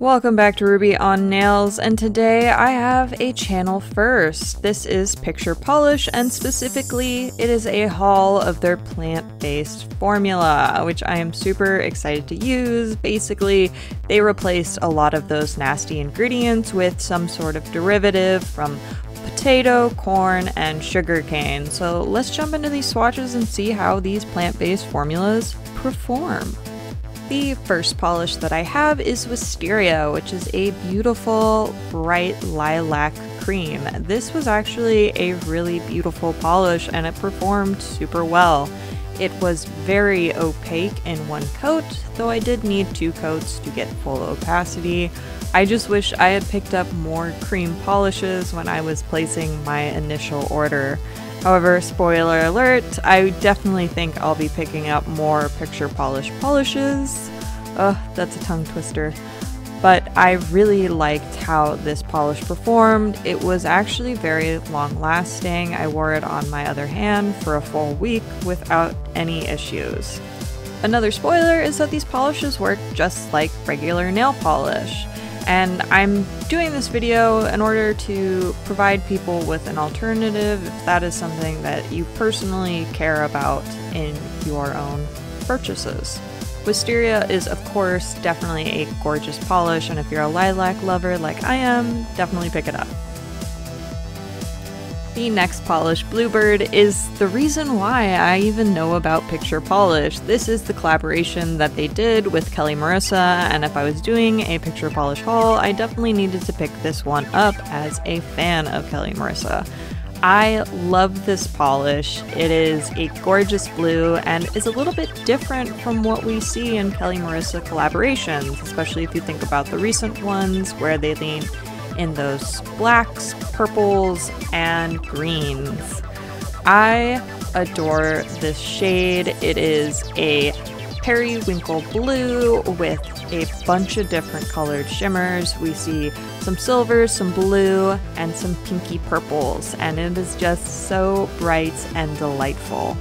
Welcome back to Ruby on Nails, and today I have a channel first. This is Picture Polish, and specifically it is a haul of their plant-based formula, which I am super excited to use. Basically, they replaced a lot of those nasty ingredients with some sort of derivative from potato, corn, and sugarcane. So let's jump into these swatches and see how these plant-based formulas perform. The first polish that I have is Wisteria, which is a beautiful bright lilac cream. This was actually a really beautiful polish and it performed super well. It was very opaque in one coat, though I did need 2 coats to get full opacity. I just wish I had picked up more cream polishes when I was placing my initial order. However, spoiler alert, I definitely think I'll be picking up more picture polish polishes. Ugh, that's a tongue twister. But I really liked how this polish performed. It was actually very long lasting. I wore it on my other hand for a full week without any issues. Another spoiler is that these polishes work just like regular nail polish. And I'm doing this video in order to provide people with an alternative if that is something that you personally care about in your own purchases. Wisteria is of course definitely a gorgeous polish, and if you're a lilac lover like I am, definitely pick it up. The next polish, Bluebird, is the reason why I even know about Picture Polish. This is the collaboration that they did with Kelli Marissa, and if I was doing a Picture Polish haul, I definitely needed to pick this one up as a fan of Kelli Marissa. I love this polish. It is a gorgeous blue and is a little bit different from what we see in Kelli Marissa collaborations, especially if you think about the recent ones where they lean in those blacks, purples, and greens. I adore this shade. It is a periwinkle blue with a bunch of different colored shimmers. We see some silvers, some blue, and some pinky purples, and it is just so bright and delightful.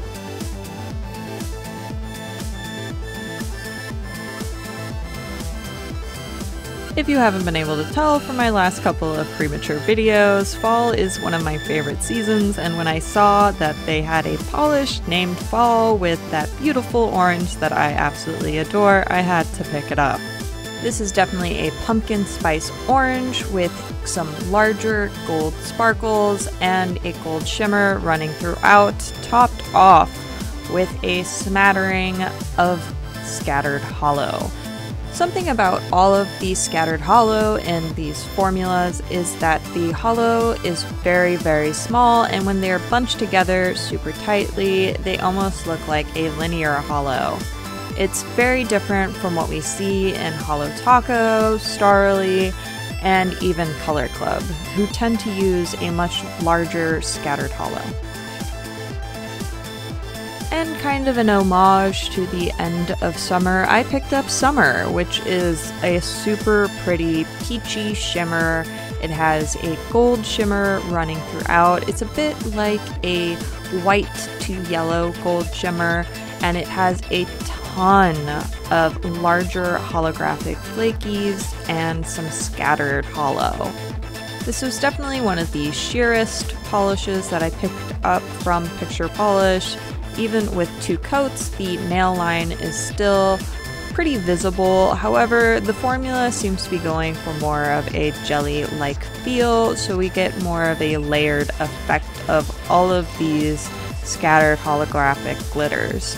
If you haven't been able to tell from my last couple of premature videos, fall is one of my favorite seasons, and when I saw that they had a polish named Fall with that beautiful orange that I absolutely adore, I had to pick it up. This is definitely a pumpkin spice orange with some larger gold sparkles and a gold shimmer running throughout, topped off with a smattering of scattered hollow. Something about all of the scattered hollow in these formulas is that the hollow is very, very small, and when they're bunched together super tightly, they almost look like a linear hollow. It's very different from what we see in Hollow Taco, Starly, and even Color Club, who tend to use a much larger scattered hollow. And kind of an homage to the end of summer, I picked up Summer, which is a super pretty peachy shimmer. It has a gold shimmer running throughout. It's a bit like a white to yellow gold shimmer, and it has a ton of larger holographic flakies and some scattered hollow. This was definitely one of the sheerest polishes that I picked up from Picture Polish. Even with 2 coats, the nail line is still pretty visible. However, the formula seems to be going for more of a jelly-like feel, so we get more of a layered effect of all of these scattered holographic glitters.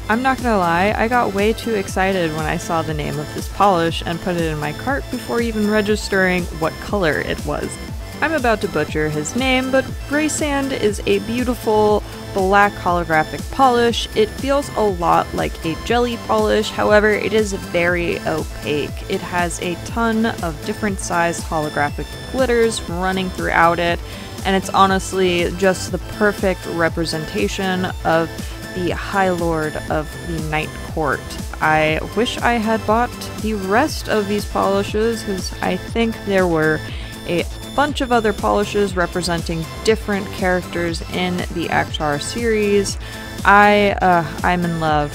I'm not gonna lie, I got way too excited when I saw the name of this polish and put it in my cart before even registering what color it was. I'm about to butcher his name, but Bray Sand is a beautiful black holographic polish. It feels a lot like a jelly polish, however it is very opaque. It has a ton of different sized holographic glitters running throughout it, and it's honestly just the perfect representation of the High Lord of the Night Court. I wish I had bought the rest of these polishes, because I think there were a bunch of other polishes representing different characters in the Ahhh series. I'm in love.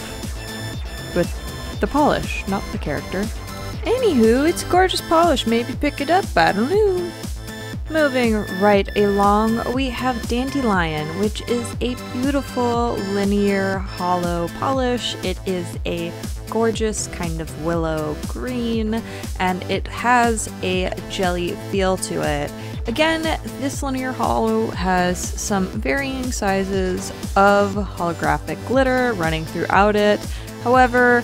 with the polish, not the character. Anywho, it's a gorgeous polish, maybe pick it up, I don't know. Moving right along, we have Dandelion, which is a beautiful linear hollow polish. It is a gorgeous kind of willow green, and it has a jelly feel to it. Again, this linear hollow has some varying sizes of holographic glitter running throughout it. However,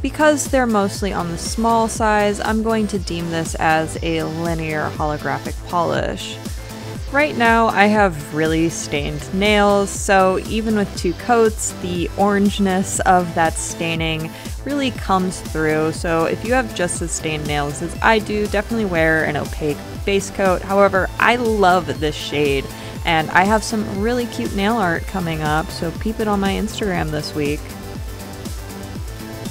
because they're mostly on the small size, I'm going to deem this as a linear holographic polish. Right now, I have really stained nails, so even with 2 coats, the orangeness of that staining really comes through. So if you have just as stained nails as I do, definitely wear an opaque base coat. However, I love this shade, and I have some really cute nail art coming up, so peep it on my Instagram this week.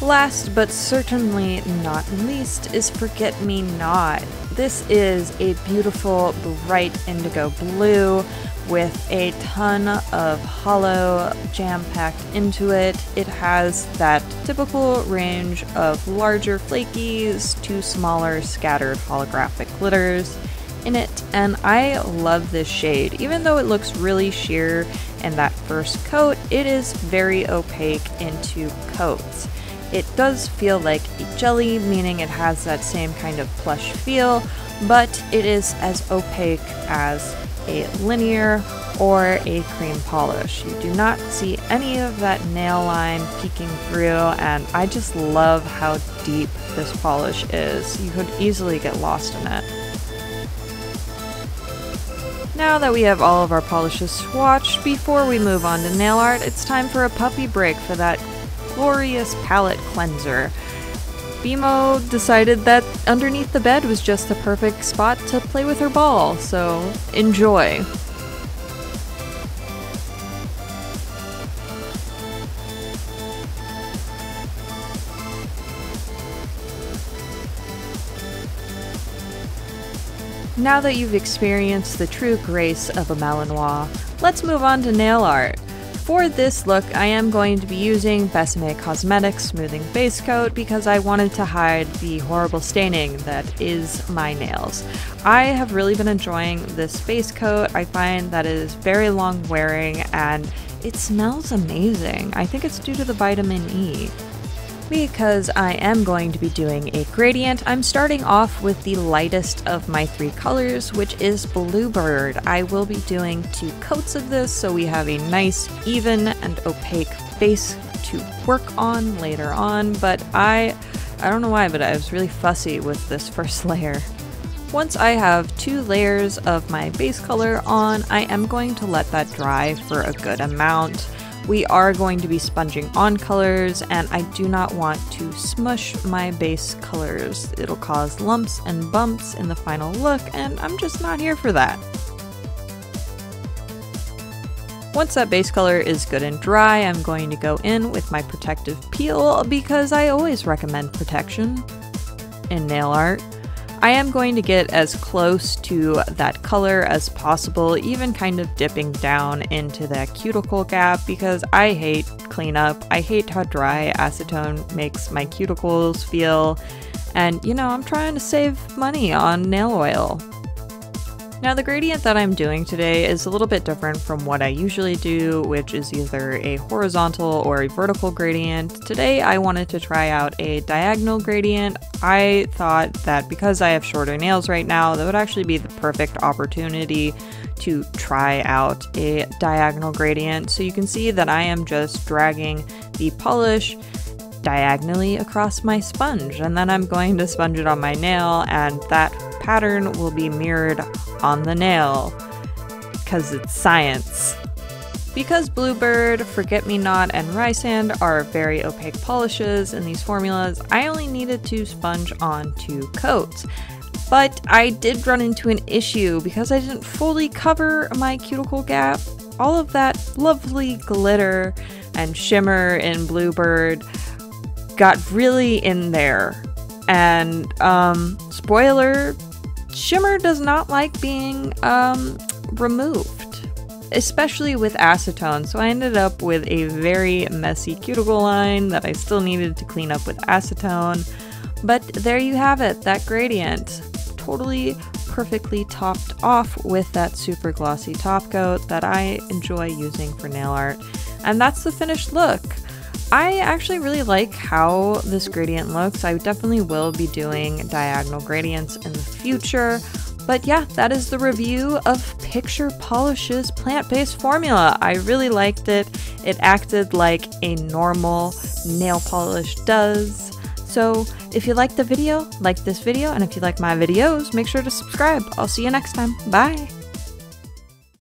Last but certainly not least is Forget Me Not. This is a beautiful bright indigo blue with a ton of hollow jam-packed into it. It has that typical range of larger flakies to smaller scattered holographic glitters in it, and I love this shade. Even though it looks really sheer in that first coat, it is very opaque in 2 coats. It does feel like a jelly, meaning it has that same kind of plush feel, but it is as opaque as a linear or a cream polish. You do not see any of that nail line peeking through, and I just love how deep this polish is. You could easily get lost in it. Now that we have all of our polishes swatched, before we move on to nail art, it's time for a puppy break for that glorious palette cleanser. Bimo decided that underneath the bed was just the perfect spot to play with her ball, so enjoy. Now that you've experienced the true grace of a Malinois, let's move on to nail art. For this look, I am going to be using Besame Cosmetics Smoothing Base Coat because I wanted to hide the horrible staining that is my nails. I have really been enjoying this base coat. I find that it is very long wearing and it smells amazing. I think it's due to the vitamin E. Because I am going to be doing a gradient, I'm starting off with the lightest of my 3 colors, which is Bluebird. I will be doing 2 coats of this, so we have a nice, even, and opaque base to work on later on, but I don't know why, but I was really fussy with this first layer. Once I have 2 layers of my base color on, I am going to let that dry for a good amount. We are going to be sponging on colors, and I do not want to smush my base colors. It'll cause lumps and bumps in the final look, and I'm just not here for that. Once that base color is good and dry, I'm going to go in with my protective peel because I always recommend protection in nail art. I am going to get as close to that color as possible, even kind of dipping down into that cuticle gap because I hate cleanup. I hate how dry acetone makes my cuticles feel, and you know, I'm trying to save money on nail oil. Now the gradient that I'm doing today is a little bit different from what I usually do, which is either a horizontal or a vertical gradient. Today I wanted to try out a diagonal gradient. I thought that because I have shorter nails right now, that would actually be the perfect opportunity to try out a diagonal gradient. So you can see that I am just dragging the polish diagonally across my sponge, and then I'm going to sponge it on my nail, and that pattern will be mirrored on the nail because it's science. Because Bluebird, Forget Me Not, and Bray Sand are very opaque polishes in these formulas, I only needed to sponge on 2 coats. But I did run into an issue because I didn't fully cover my cuticle gap. All of that lovely glitter and shimmer in Bluebird got really in there. And spoiler, shimmer does not like being removed. especially with acetone. So I ended up with a very messy cuticle line that I still needed to clean up with acetone. But there you have it, that gradient. Totally perfectly topped off with that super glossy top coat that I enjoy using for nail art. And that's the finished look. I actually really like how this gradient looks. I definitely will be doing diagonal gradients in the future. But yeah, that is the review of Picture Polish's plant-based formula. I really liked it. It acted like a normal nail polish does. So if you liked the video, like this video, and if you like my videos, make sure to subscribe. I'll see you next time. Bye!